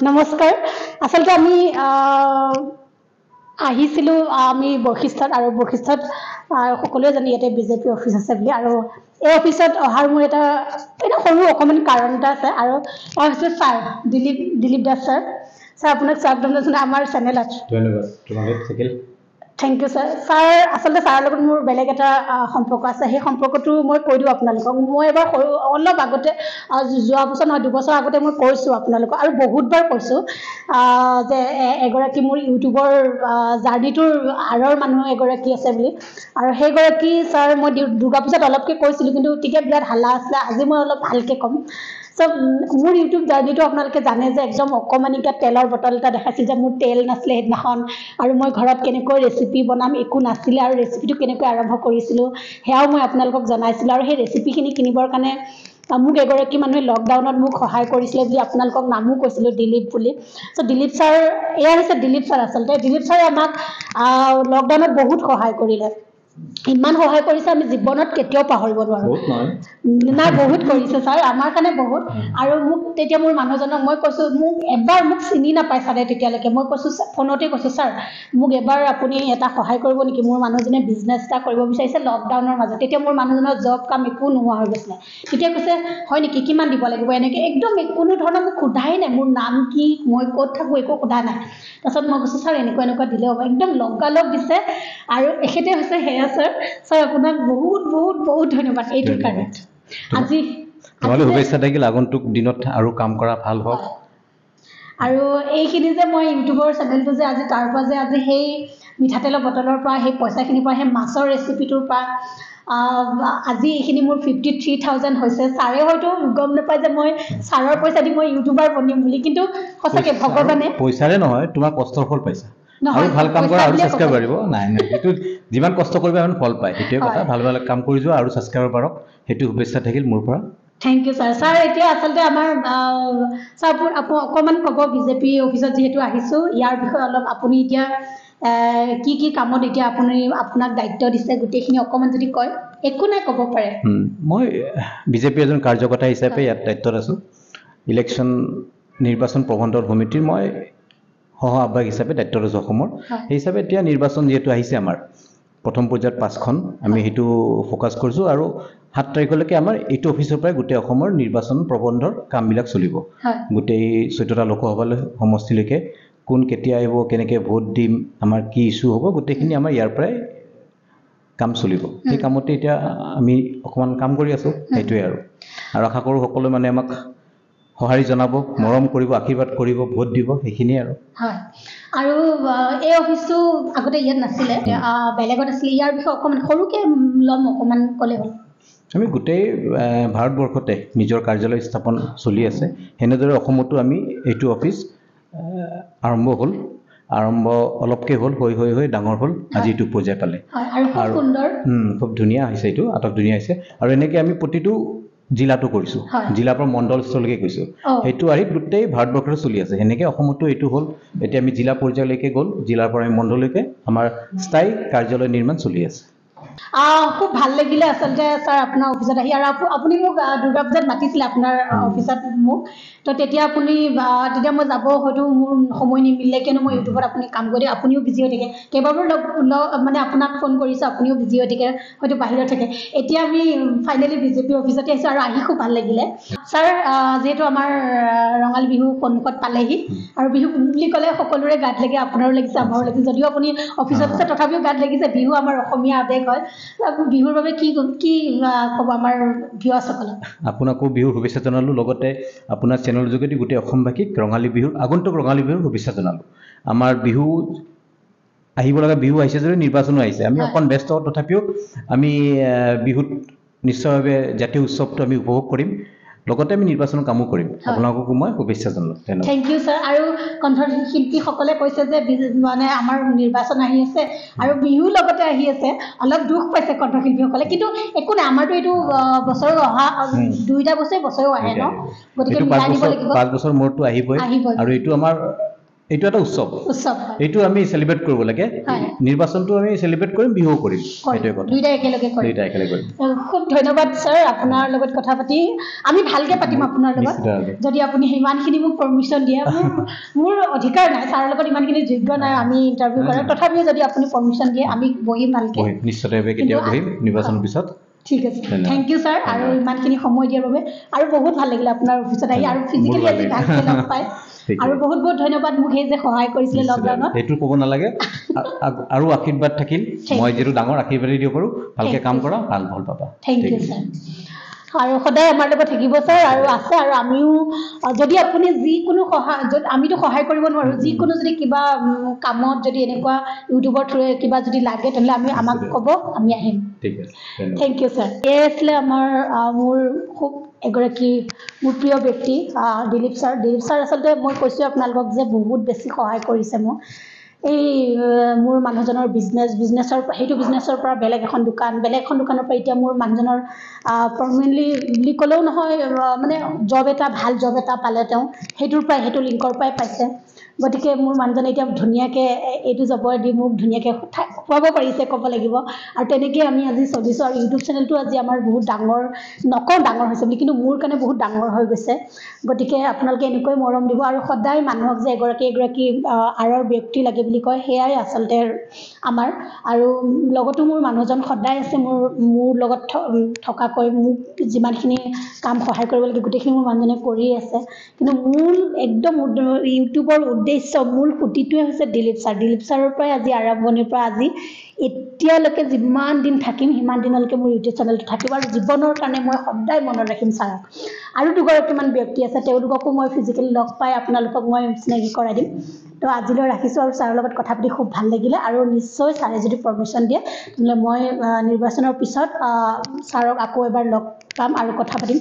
নমস্কাৰ আচলতে আমি আহিছিলোঁ আমি বশিষ্ঠত আৰু বশিষ্ঠত সকলোৱে জানি ইয়াতে বিজেপি অফিচ আছে বুলি আৰু এই অফিচত অহাৰ মোৰ এটা সৰু অকণমান কাৰণ এটা আছে আৰু মই হৈছে ছাৰ দিলীপ দাস ছাৰ আপোনাক স্বাগতম জনাইছোঁ আমাৰ চেনেলত ধন্যবাদ তোমালৈ থাকিল থেংক ইউ ছাৰ ছাৰ আচলতে ছাৰৰ লগত মোৰ বেলেগ এটা সম্পৰ্ক আছে সেই সম্পৰ্কটো মই কৈ দিওঁ আপোনালোকক মই এবাৰ অলপ আগতে যোৱা বছৰ নহয় 2 বছৰ আগতে মই কৈছোঁ আপোনালোকক আৰু বহুতবাৰ কৈছোঁ যে এগৰাকী মোৰ ইউটিউবৰ জাৰ্নিটোৰ আঁৰৰ মানুহ এগৰাকী আছে বুলি আৰু সেইগৰাকী ছাৰ মই দুৰ্গা পূজাত অলপকৈ কৈছিলোঁ কিন্তু তেতিয়া বিৰাট হাল্লা আছিলে আজি মই অলপ ভালকৈ ক'ম চব মোৰ ইউটিউব জাৰ্নিটো আপোনালোকে জানে যে একদম অকণমানিকা তেলৰ বটল এটা দেখাইছিল যে মোৰ তেল নাছিলে সেইদিনাখন আৰু মই ঘৰত কেনেকৈ ৰেচিপি বনাম একো নাছিলে আৰু ৰেচিপিটো কেনেকৈ আৰম্ভ কৰিছিলোঁ সেয়াও মই আপোনালোকক জনাইছিলোঁ আৰু সেই ৰেচিপিখিনি কিনিবৰ কাৰণে মোক এগৰাকী মানুহে লকডাউনত মোক সহায় কৰিছিলে বুলি আপোনালোকক নামো কৈছিলোঁ দিলীপ বুলি চ' দিলীপ ছাৰ এয়া হৈছে দিলীপ ছাৰ আচলতে দিলীপ ছাৰে আমাক লকডাউনত বহুত সহায় কৰিলে ইমান সহায় কৰিছে আমি জীৱনত কেতিয়াও পাহৰিব নোৱাৰোঁ নাই বহুত কৰিছে ছাৰ আমাৰ কাৰণে বহুত আৰু মোক তেতিয়া মোৰ মানুহজনক মই কৈছোঁ মোক এবাৰ মোক চিনি নাপায় ছাৰে তেতিয়ালৈকে মই কৈছোঁ ফোনতে কৈছোঁ ছাৰ মোক এবাৰ আপুনি এটা সহায় কৰিব নেকি মোৰ মানুহজনে বিজনেছ এটা কৰিব বিচাৰিছে লকডাউনৰ মাজত তেতিয়া মোৰ মানুহজনৰ জব কাম একো নোহোৱা হৈ গৈছিলে তেতিয়া কৈছে হয় নেকি কিমান দিব লাগিব এনেকৈ একদম কোনো ধৰণৰ মোক সোধাই নাই মোৰ নাম কি মই ক'ত থাকোঁ একো সোধা নাই তাৰপিছত মই কৈছোঁ ছাৰ এনেকুৱা দিলে হ'ব একদম লগালগ দিছে আৰু এখেতে হৈছে সেয়া ছাৰ আপোনাক বহুত বহুত বহুত ধন্যবাদ এইটোৰ কাৰণে আজি তোমালৈ শুভেচ্ছা থাকিল আগন্তুক দিনত আৰু কাম কৰা ভাল হওক আৰু এইখিনি যে মই ইউটিউবৰ চেনেলটো যে আজি তাৰ পৰা যে আজি সেই মিঠাতেলৰ বটলৰ পৰা সেই পইচাখিনিৰ পৰা সেই মাছৰ ৰেচিপিটোৰ পৰা আজি এইখিনি মোৰ 53,000 হৈছে ছাৰে হয়তো গম নাপায় যে মই ছাৰৰ পইচা দি মই ইউটিউবাৰ বনিম বুলি কিন্তু সঁচাকৈ ভগৱানে পইচাৰে নহয় তোমাৰ কষ্টৰ ফল পাইছা আৰু ভাল কাম কৰা আৰু ছাবস্ক্ৰাইব কৰিব নাই সেইটো যিমান কষ্ট কৰিবা সিমান ফল পায় সেইটোৱে কথা ভাল কাম কৰি যোৱা আৰু ছাবস্ক্ৰাইব পাৰক সেইটো শুভেচ্ছা থাকিল মোৰ পৰা থেংক ইউ ছাৰ ছাৰ এতিয়া আচলতে আমাৰ ছাৰ অকণমান ক'ব বিজেপি অফিচত যিহেতু আহিছোঁ ইয়াৰ বিষয়ে অলপ আপুনি এতিয়া কি কামত এতিয়া আপোনাক দায়িত্ব দিছে গোটেইখিনি অকণমান যদি কয় একো নাই ক'ব পাৰে মই বিজেপিৰ এজন কাৰ্যকৰ্তা হিচাপে ইয়াত দায়িত্বত আছোঁ ইলেকশ্যন নিৰ্বাচন প্ৰবন্ধন সমিতিৰ মই সহ আহ্বায়ক হিচাপে দায়িত্বত আছোঁ অসমৰ সেই হিচাপে এতিয়া নিৰ্বাচন যিহেতু আহিছে আমাৰ প্ৰথম পৰ্যায়ত 5খন আমি সেইটো ফ'কাছ কৰিছোঁ আৰু 7 তাৰিখলৈকে আমাৰ এইটো অফিচৰ পৰাই গোটেই অসমৰ নিৰ্বাচন প্ৰবন্ধৰ কামবিলাক চলিব গোটেই 14টা লোকসভালৈ সমষ্টিলৈকে কোন কেতিয়া আহিব কেনেকৈ ভোট দিম আমাৰ কি ইছ্যু হ'ব গোটেইখিনি আমাৰ ইয়াৰ পৰাই কাম চলিব সেই কামতে এতিয়া আমি অকণমান কাম কৰি আছোঁ সেইটোৱে আৰু আশা কৰোঁ সকলোৱে মানে আমাক সঁহাৰি জনাব মৰম কৰিব আশীৰ্বাদ কৰিব ভোট দিব সেইখিনিয়ে আৰু আৰু এই অফিচটো আগতে ইয়াত নাছিলে বেলেগত আছিলে ইয়াৰ বিষয়ে অকণমান সৰুকৈ ল'ম অকণমান ক'লে হ'ল আমি গোটেই ভাৰতবৰ্ষতে নিজৰ কাৰ্যালয় স্থাপন চলি আছে সেনেদৰে অসমতো আমি এইটো অফিচ আৰম্ভ অলপকৈ হ'ল হৈ ডাঙৰ হ'ল আজি এইটো পৰ্যায় পালে আৰু খুব ধুনীয়া হৈছে এইটো আটক ধুনীয়া হৈছে আৰু এনেকৈ আমি প্ৰতিটো জিলাটো কৰিছোঁ জিলাৰ পৰা মণ্ডল স্তৰলৈকে গৈছোঁ সেইটো আহি গোটেই ভাৰতবৰ্ষতে চলি আছে সেনেকৈ অসমতো এইটো হ'ল এতিয়া আমি জিলা পৰ্যায়লৈকে গ'ল জিলাৰ পৰা আমি মণ্ডললৈকে আমাৰ স্থায়ী কাৰ্যালয় নিৰ্মাণ চলি আছে খুব ভাল লাগিলে আচলতে ছাৰ আপোনাৰ অফিচত আহি আৰু আপুনি মোক দুৰ্গা পূজাত মাতিছিলে আপোনাৰ অফিচত মোক তো তেতিয়া তেতিয়া মই যাব হয়তো মোৰ সময় নিমিলে কিয়নো মই ইউটিউবত আপুনি কাম কৰি আপুনিও বিজি হৈ থাকে কেইবাবাৰো মানে আপোনাক ফোন কৰিছোঁ আপুনিও বিজি হৈ থাকে হয়তো বাহিৰত থাকে এতিয়া আমি ফাইনেলি বিজেপি অফিচতে আহিছোঁ আৰু আহি খুব ভাল লাগিলে ছাৰ যিহেতু আমাৰ ৰঙালী বিহু সন্মুখত পালেহি আৰু বিহু বুলি ক'লে সকলোৰে গাত লাগে আপোনাৰো লাগিছে আমাৰো লাগিছে যদিও আপুনি অফিচত আছে তথাপিও গাত লাগিছে বিহু আমাৰ অসমীয়া আৱেগ হয় বিহুৰ বাবে কি ক'ব আমাৰ ভিউৱাৰ্ছসকলক আপোনাকো বিহুৰ শুভেচ্ছা জনালোঁ লগতে আপোনাৰ চেনেলৰ যোগেদি গোটেই অসমবাসীক আগন্তুক ৰঙালী বিহুৰ শুভেচ্ছা জনালোঁ আমাৰ বিহু আহিব লগা বিহু আহিছে যদি নিৰ্বাচনো আহিছে আমি অকণ ব্যস্ত তথাপিও আমি বিহুত নিশ্চয়ভাৱে জাতীয় উৎসৱটো আমি উপভোগ কৰিম লগতে আমি নিৰ্বাচনৰ কামো কৰিম আপোনালোককো মই শুভেচ্ছা জনালোঁ থেংক ইউ ছাৰ আৰু কণ্ঠশিল্পীসকলে কৈছে যে মানে আমাৰ নিৰ্বাচন আহি আছে আৰু বিহু লগতে আহি আছে অলপ দুখ পাইছে কণ্ঠশিল্পীসকলে কিন্তু একো নাই আমাৰতো এইটো বছৰ অহা 2টা বছৰেও আহে ন গতিকে 5 বছৰ মূৰতো আহিবই আৰু এইটো আমাৰ এইটো এটা উৎসৱ উৎসৱ হয় এইটো আমি চেলিব্ৰেট কৰিব লাগে হয়। নিৰ্বাচনটো আমি চেলিব্ৰেট কৰিম বিহুও কৰিম সেইটোৱে কথা দুইটা একেলগে কৰিম দুইটা একেলগে কৰিম খুব ধন্যবাদ ছাৰ আপোনাৰ লগত কথা পাতি আমি ভালকে পাতিম আপোনাৰ লগত নিশ্চিতভাৱে। যদি আপুনি সিমানখিনি মোক পাৰ্মিশ্যন দিয়ে মোৰ অধিকাৰ নাই ছাৰৰ লগত ইমানখিনি যোগ্য নাই আমি ইণ্টাৰভিউ কৰাৰ তথাপিও যদি আপুনি পাৰ্মিশ্যন দিয়ে আমি বহিম ভালকে বহিম নিশ্চিতভাৱে কেতিয়াও বহিম নিৰ্বাচনৰ পিছত ঠিক আছে ধন্যবাদ। থেংক ইউ ছাৰ আৰু ইমানখিনি সময় দিয়াৰ বাবে আৰু বহুত ভাল লাগিলে আপোনাৰ অফিচত আহি আৰু ফিজিকেলি আজি ভালকে লগ পাই আৰু বহুত বহুত ধন্যবাদ মোক সেই যে সহায় কৰিছিলে লকডাউনত সেইটো ক'ব নালাগে আৰু আশীৰ্বাদ থাকিল মই যিটো ডাঙৰ আশীৰ্বাদ দিব পাৰোঁ ভালকে কাম কৰা ভাল ফল পাবা থেংক ইউ ছাৰ আৰু সদায় আমাৰ লগত থাকিব ছাৰ আৰু আছে আৰু আমিও যদি আপুনি যিকোনো সহায় আমিতো সহায় কৰিব নোৱাৰোঁ যিকোনো যদি কিবা কামত যদি এনেকুৱা ইউটিউবৰ থ্ৰুৱে কিবা যদি লাগে তেনেহ'লে আমাক ক'ব আমি আহিম ঠিক আছে থেংক ইউ ছাৰ এয়া আছিলে আমাৰ মোৰ খুব এগৰাকী মোৰ প্ৰিয় ব্যক্তি দিলীপ ছাৰ আচলতে মই কৈছোঁ আপোনালোকক যে বহুত বেছি সহায় কৰিছে মোক এই মোৰ মানুহজনৰ বিজনেছৰ সেইটো বিজনেছৰ পৰা বেলেগ এখন দোকানৰ পৰা এতিয়া মোৰ মানুহজনৰ পাৰ্মানেণ্টলি বুলি ক'লেও নহয় মানে ভাল জব এটা পালে তেওঁ সেইটোৰ পৰাই সেইটো লিংকৰ পৰাই পাইছে গতিকে মোৰ মানুহজনে এতিয়া ধুনীয়াকৈ এইটো জবৰ দি মোক ধুনীয়াকৈ খুৱাব পাৰিছে ক'ব লাগিব আৰু তেনেকৈ আমি আজি চলিছোঁ আৰু ইউটিউব চেনেলটো আজি আমাৰ বহুত নকওঁ ডাঙৰ হৈছে বুলি কিন্তু মোৰ কাৰণে বহুত ডাঙৰ হৈ গৈছে গতিকে আপোনালোকে এনেকৈ মৰম দিব আৰু সদায় মানুহক যে এগৰাকী আঁৰৰ ব্যক্তি লাগে বুলি কয় সেয়াই আচলতে আমাৰ আৰু লগতো মোৰ মানুহজন সদায় আছে মোৰ লগত থকাকৈ মোক যিমানখিনি কাম সহায় কৰিব লাগে গোটেইখিনি মোৰ মানুহজনে কৰিয়ে আছে কিন্তু মূল একদম ইউটিউবৰ উদ্দেশ্য মূল সুঁতিটোৱে হৈছে দিলীপ ছাৰৰ পৰাই আজি আৰম্ভণিৰ পৰা আজি এতিয়ালৈকে যিমান দিন থাকিম সিমান দিনলৈকে মোৰ ইউটিউব চেনেলটো থাকিব আৰু জীৱনৰ কাৰণে মই সদায় মনত ৰাখিম ছাৰক আৰু দুগৰাকীমান ব্যক্তি আছে তেওঁলোককো মই ফিজিকেলি লগ পাই আপোনালোকক মই চিনাকি কৰাই দিম তো আজিলৈ ৰাখিছোঁ আৰু ছাৰৰ লগত কথা পাতি খুব ভাল লাগিলে আৰু নিশ্চয় ছাৰে যদি পাৰ্মিশ্যন দিয়ে তেনেহ'লে মই নিৰ্বাচনৰ পিছত ছাৰক আকৌ এবাৰ লগ পাম আৰু কথা পাতিম